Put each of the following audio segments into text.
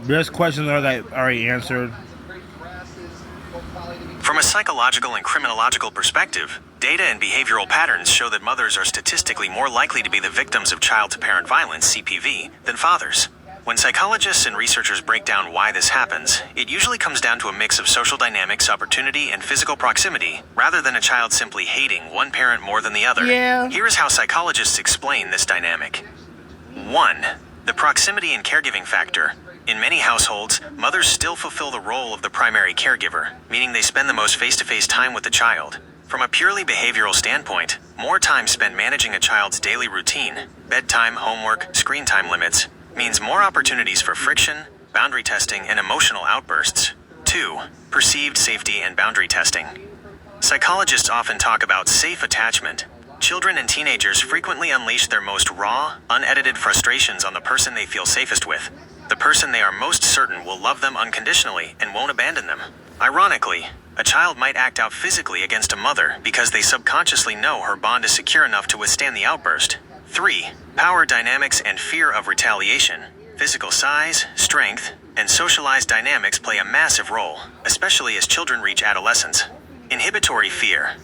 There's questions that I already answered. From a psychological and criminological perspective, data and behavioral patterns show that mothers are statistically more likely to be the victims of child-to-parent violence, CPV, than fathers. When psychologists and researchers break down why this happens, it usually comes down to a mix of social dynamics, opportunity, and physical proximity, rather than a child simply hating one parent more than the other. Yeah. Here is how psychologists explain this dynamic. 1. The proximity and caregiving factor. In many households, mothers still fulfill the role of the primary caregiver, meaning they spend the most face-to-face time with the child. From a purely behavioral standpoint, more time spent managing a child's daily routine, bedtime, homework, screen time limits, means more opportunities for friction, boundary testing, and emotional outbursts. 2. Perceived safety and boundary testing. Psychologists often talk about safe attachment. Children and teenagers frequently unleash their most raw, unedited frustrations on the person they feel safest with. The person they are most certain will love them unconditionally and won't abandon them. Ironically, a child might act out physically against a mother because they subconsciously know her bond is secure enough to withstand the outburst. 3. Power dynamics and fear of retaliation. Physical size, strength, and socialized dynamics play a massive role, especially as children reach adolescence. Inhibitory fear.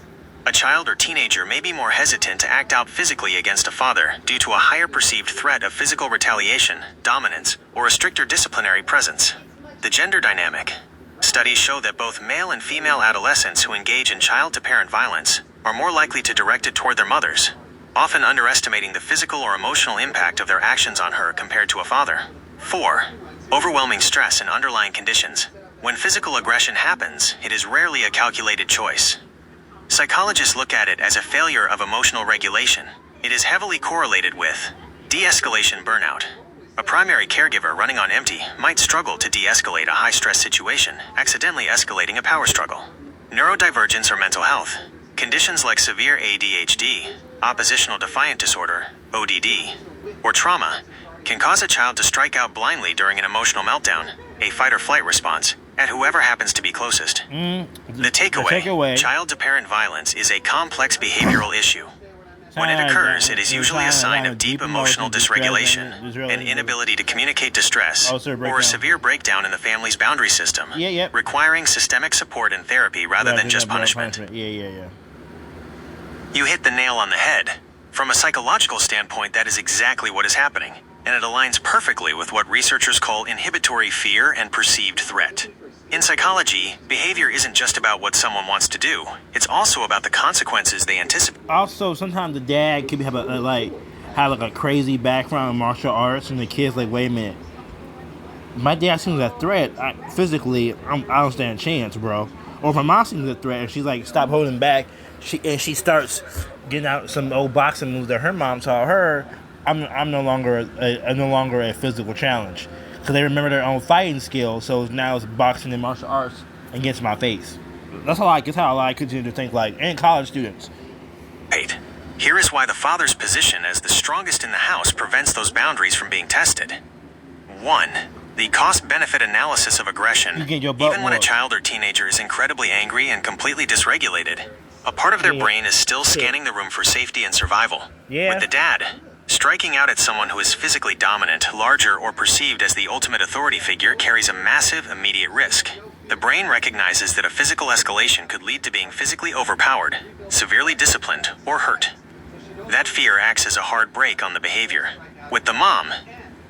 A child or teenager may be more hesitant to act out physically against a father due to a higher perceived threat of physical retaliation, dominance, or a stricter disciplinary presence. The gender dynamic. Studies show that both male and female adolescents who engage in child-to-parent violence are more likely to direct it toward their mothers, often underestimating the physical or emotional impact of their actions on her compared to a father. 4. Overwhelming stress and underlying conditions. When physical aggression happens, it is rarely a calculated choice. Psychologists look at it as a failure of emotional regulation. It is heavily correlated with de-escalation burnout. A primary caregiver running on empty might struggle to de-escalate a high-stress situation, accidentally escalating a power struggle. Neurodivergence or mental health. Conditions like severe ADHD, oppositional defiant disorder, ODD, or trauma can cause a child to strike out blindly during an emotional meltdown, a fight-or-flight response, at whoever happens to be closest. The takeaway, child-to-parent violence is a complex behavioral issue. When it occurs, it is usually a sign of deep emotional dysregulation, an inability to communicate distress, or a severe breakdown in the family's boundary system, requiring systemic support and therapy rather than just punishment. You hit the nail on the head. From a psychological standpoint, that is exactly what is happening, and it aligns perfectly with what researchers call inhibitory fear and perceived threat. In psychology, behavior isn't just about what someone wants to do. It's also about the consequences they anticipate. Also, sometimes the dad could have a crazy background in martial arts, and the kid's like, wait a minute, my dad seems a threat. Physically, I don't stand a chance, bro. Or if my mom seems a threat, and she's like, stop holding back, she starts getting out some old boxing moves that her mom taught her. I'm no longer a physical challenge. Because they remember their own fighting skills, so now it's boxing and martial arts against my face. That's how I continue to think, and college students. Right. Here is why the father's position as the strongest in the house prevents those boundaries from being tested. 1. The cost-benefit analysis of aggression. Even when a child or teenager is incredibly angry and completely dysregulated, a part of their brain is still scanning the room for safety and survival. With the dad, striking out at someone who is physically dominant, larger, or perceived as the ultimate authority figure carries a massive, immediate risk. The brain recognizes that a physical escalation could lead to being physically overpowered, severely disciplined, or hurt. That fear acts as a hard brake on the behavior. With the mom,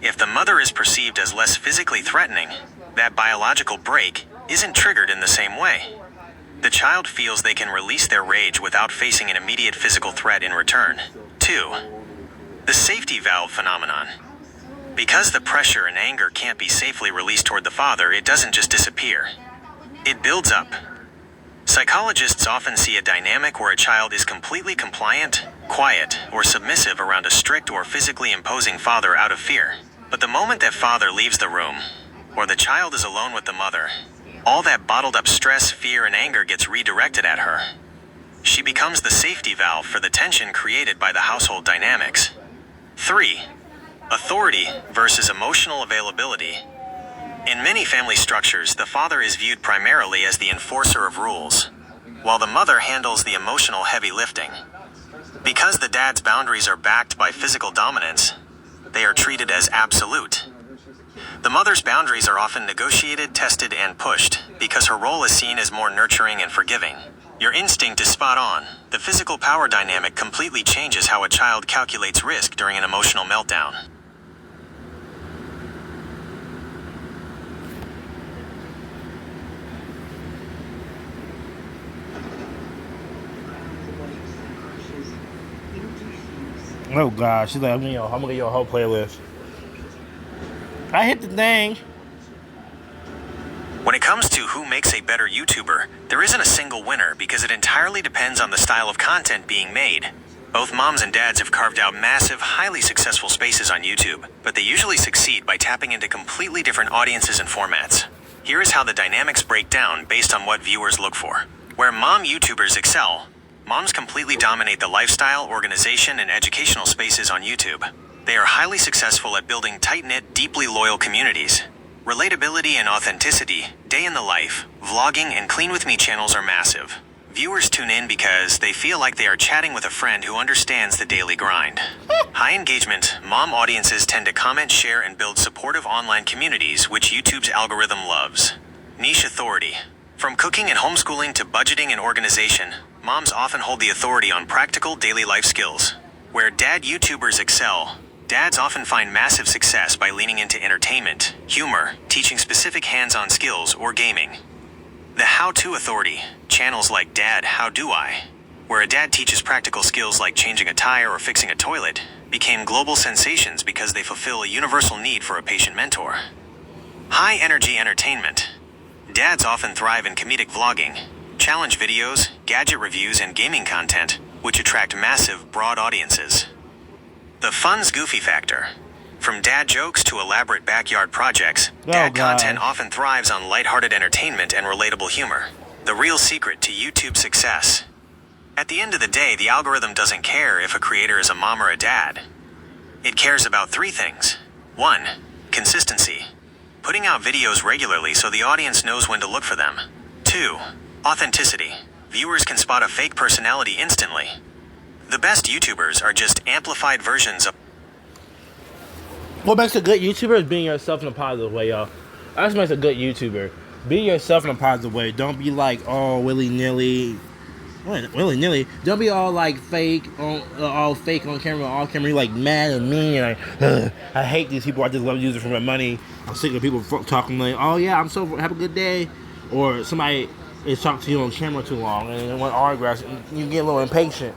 if the mother is perceived as less physically threatening, that biological brake isn't triggered in the same way. The child feels they can release their rage without facing an immediate physical threat in return. 2. The safety valve phenomenon. Because the pressure and anger can't be safely released toward the father, it doesn't just disappear. It builds up. Psychologists often see a dynamic where a child is completely compliant, quiet, or submissive around a strict or physically imposing father out of fear. But the moment that father leaves the room, or the child is alone with the mother, all that bottled up stress, fear, and anger gets redirected at her. She becomes the safety valve for the tension created by the household dynamics. 3. Authority versus emotional availability. In many family structures, the father is viewed primarily as the enforcer of rules, while the mother handles the emotional heavy lifting. Because the dad's boundaries are backed by physical dominance, they are treated as absolute. The mother's boundaries are often negotiated, tested, and pushed because her role is seen as more nurturing and forgiving. Your instinct is spot on. The physical power dynamic completely changes how a child calculates risk during an emotional meltdown. Oh gosh, she's like, I'm gonna get your whole playlist. I hit the thing. When it comes to who makes a better YouTuber, there isn't a single winner because it entirely depends on the style of content being made. Both moms and dads have carved out massive, highly successful spaces on YouTube, but they usually succeed by tapping into completely different audiences and formats. Here is how the dynamics break down based on what viewers look for. Where mom YouTubers excel, moms completely dominate the lifestyle, organization, and educational spaces on YouTube. They are highly successful at building tight-knit, deeply loyal communities. Relatability and authenticity, day in the life, vlogging, and Clean With Me channels are massive. Viewers tune in because they feel like they are chatting with a friend who understands the daily grind. High engagement, mom audiences tend to comment, share, and build supportive online communities, which YouTube's algorithm loves. Niche authority. From cooking and homeschooling to budgeting and organization, moms often hold the authority on practical daily life skills. Where dad YouTubers excel, dads often find massive success by leaning into entertainment, humor, teaching specific hands-on skills, or gaming. The how-to authority, channels like Dad, How Do I, where a dad teaches practical skills like changing a tire or fixing a toilet, became global sensations because they fulfill a universal need for a patient mentor. High-energy entertainment. Dads often thrive in comedic vlogging, challenge videos, gadget reviews, and gaming content, which attract massive, broad audiences. The fun's goofy factor. From dad jokes to elaborate backyard projects, dad content often thrives on lighthearted entertainment and relatable humor. The real secret to YouTube success. At the end of the day, the algorithm doesn't care if a creator is a mom or a dad. It cares about three things. 1. Consistency. Putting out videos regularly so the audience knows when to look for them. 2. Authenticity. Viewers can spot a fake personality instantly. The best YouTubers are just amplified versions of... What makes a good YouTuber is being yourself in a positive way, y'all. That's what makes a good YouTuber. Be yourself in a positive way. Don't be like all willy-nilly. Willy-nilly. Don't be all like fake on camera, all camera. You're like mad and mean. And like, I hate these people. I just love using for my money. I'm sick of people talking like, oh yeah, I'm so have a good day. Or somebody is talking to you on camera too long and they want autographs and you get a little impatient.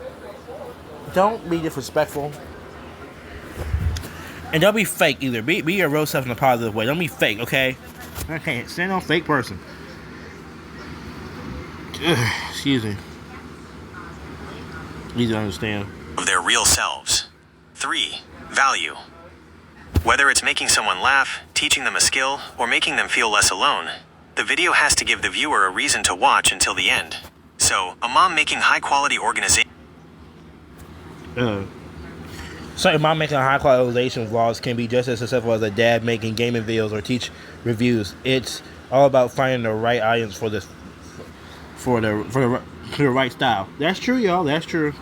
Don't be disrespectful. And don't be fake either. Be your real self in a positive way. Don't be fake, okay? I can't stand on fake person. Excuse me. Easy to understand. Of their real selves. 3. Value. Whether it's making someone laugh, teaching them a skill, or making them feel less alone, the video has to give the viewer a reason to watch until the end. So, a mom making high-quality organization... So a mom making high quality organization vlogs can be just as successful as a dad making gaming videos or teach reviews. It's all about finding the right audience for the right style. That's true, y'all. That's true.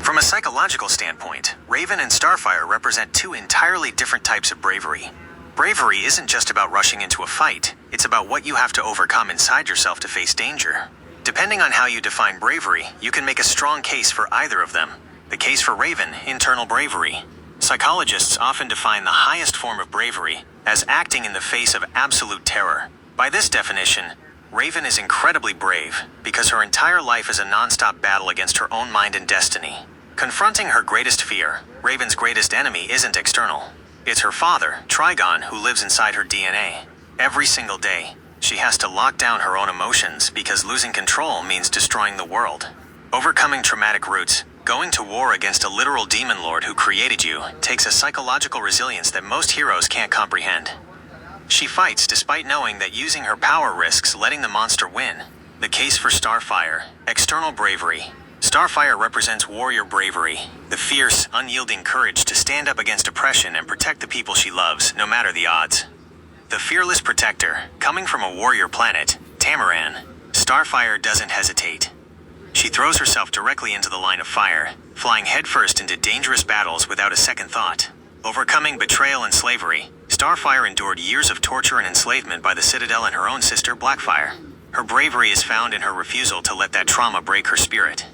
From a psychological standpoint, Raven and Starfire represent two entirely different types of bravery. Bravery isn't just about rushing into a fight, it's about what you have to overcome inside yourself to face danger. Depending on how you define bravery, you can make a strong case for either of them. The case for Raven, internal bravery. Psychologists often define the highest form of bravery as acting in the face of absolute terror. By this definition, Raven is incredibly brave because her entire life is a non-stop battle against her own mind and destiny. Confronting her greatest fear, Raven's greatest enemy isn't external. It's her father, Trigon, who lives inside her DNA. Every single day, she has to lock down her own emotions because losing control means destroying the world. Overcoming traumatic roots, going to war against a literal demon lord who created you, takes a psychological resilience that most heroes can't comprehend. She fights despite knowing that using her power risks letting the monster win. The case for Starfire. External bravery. Starfire represents warrior bravery, the fierce, unyielding courage to stand up against oppression and protect the people she loves, no matter the odds. The fearless protector, coming from a warrior planet, Tamaran. Starfire doesn't hesitate. She throws herself directly into the line of fire, flying headfirst into dangerous battles without a second thought. Overcoming betrayal and slavery, Starfire endured years of torture and enslavement by the Citadel and her own sister, Blackfire. Her bravery is found in her refusal to let that trauma break her spirit.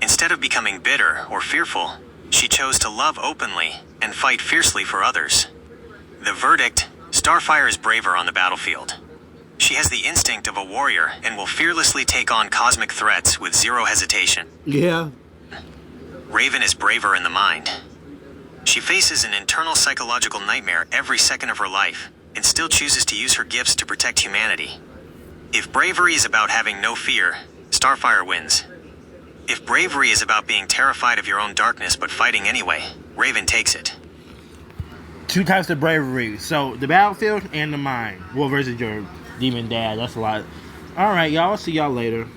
Instead of becoming bitter or fearful, she chose to love openly and fight fiercely for others. The verdict: Starfire is braver on the battlefield. She has the instinct of a warrior and will fearlessly take on cosmic threats with zero hesitation. Yeah. Raven is braver in the mind. She faces an internal psychological nightmare every second of her life and still chooses to use her gifts to protect humanity. If bravery is about having no fear, Starfire wins. If bravery is about being terrified of your own darkness but fighting anyway, Raven takes it. 2 types of bravery. So, the battlefield and the mind. Well, versus your demon dad. That's a lot. Alright, y'all. I'll see y'all later.